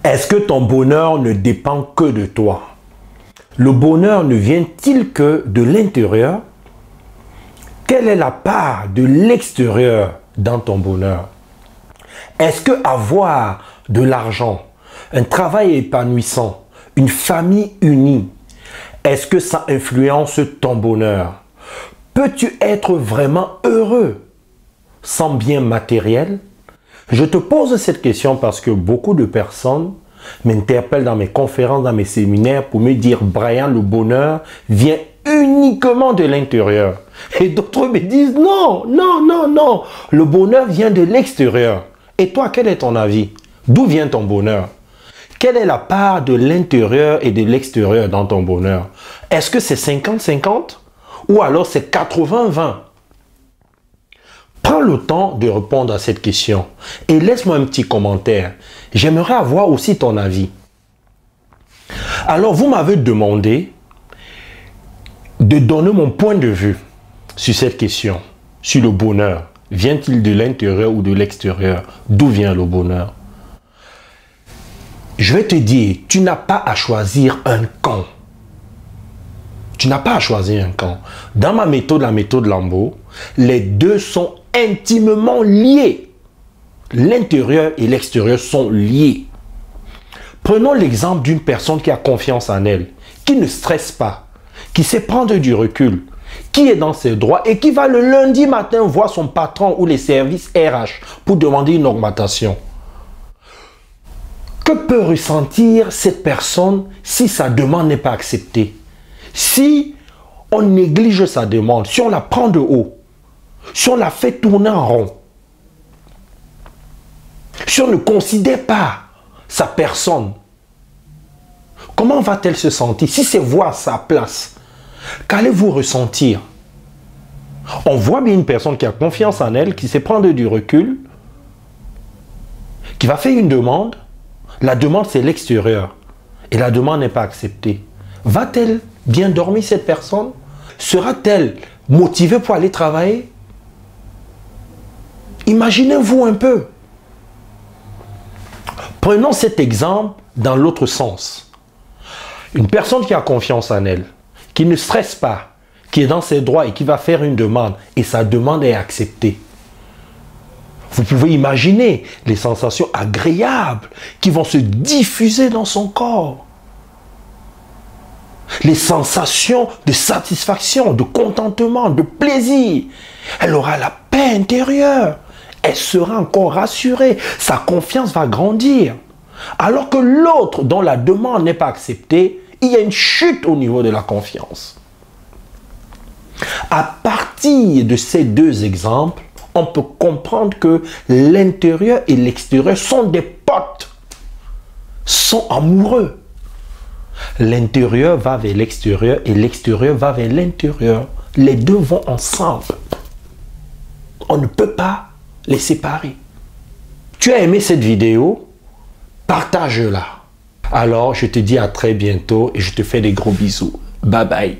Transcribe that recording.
Est-ce que ton bonheur ne dépend que de toi? Le bonheur ne vient-il que de l'intérieur? Quelle est la part de l'extérieur dans ton bonheur? Est-ce que avoir de l'argent, un travail épanouissant, une famille unie, est-ce que ça influence ton bonheur? Peux-tu être vraiment heureux sans bien matériel? Je te pose cette question parce que beaucoup de personnes m'interpellent dans mes conférences, dans mes séminaires pour me dire « Brian, le bonheur vient uniquement de l'intérieur. » Et d'autres me disent « Non, non, non, non, le bonheur vient de l'extérieur. » Et toi, quel est ton avis? D'où vient ton bonheur? Quelle est la part de l'intérieur et de l'extérieur dans ton bonheur? Est-ce que c'est 50-50 ou alors c'est 80-20? Prends le temps de répondre à cette question et laisse-moi un petit commentaire. J'aimerais avoir aussi ton avis. Alors, vous m'avez demandé de donner mon point de vue sur cette question, sur le bonheur. Vient-il de l'intérieur ou de l'extérieur? D'où vient le bonheur? Je vais te dire, tu n'as pas à choisir un camp. Tu n'as pas à choisir un camp. Dans ma méthode, la méthode Lambo, les deux sont intimement liés. L'intérieur et l'extérieur sont liés. Prenons l'exemple d'une personne qui a confiance en elle, qui ne stresse pas, qui sait prendre du recul, qui est dans ses droits et qui va le lundi matin voir son patron ou les services RH pour demander une augmentation. Que peut ressentir cette personne si sa demande n'est pas acceptée? Si on néglige sa demande, si on la prend de haut, si on la fait tourner en rond, si on ne considère pas sa personne, comment va-t-elle se sentir? Si c'est vous à sa place, qu'allez-vous ressentir? On voit bien une personne qui a confiance en elle, qui sait prendre du recul, qui va faire une demande. La demande, c'est l'extérieur. Et la demande n'est pas acceptée. Va-t-elle bien dormir, cette personne? Sera-t-elle motivée pour aller travailler? Imaginez-vous un peu. Prenons cet exemple dans l'autre sens. Une personne qui a confiance en elle, qui ne stresse pas, qui est dans ses droits et qui va faire une demande et sa demande est acceptée. Vous pouvez imaginer les sensations agréables qui vont se diffuser dans son corps. Les sensations de satisfaction, de contentement, de plaisir. Elle aura la paix intérieure. Elle sera encore rassurée. Sa confiance va grandir. Alors que l'autre dont la demande n'est pas acceptée, il y a une chute au niveau de la confiance. À partir de ces deux exemples, on peut comprendre que l'intérieur et l'extérieur sont des potes, sont amoureux. L'intérieur va vers l'extérieur et l'extérieur va vers l'intérieur. Les deux vont ensemble. On ne peut pas les séparer. Tu as aimé cette vidéo? Partage-la. Alors, je te dis à très bientôt et je te fais des gros bisous. Bye bye.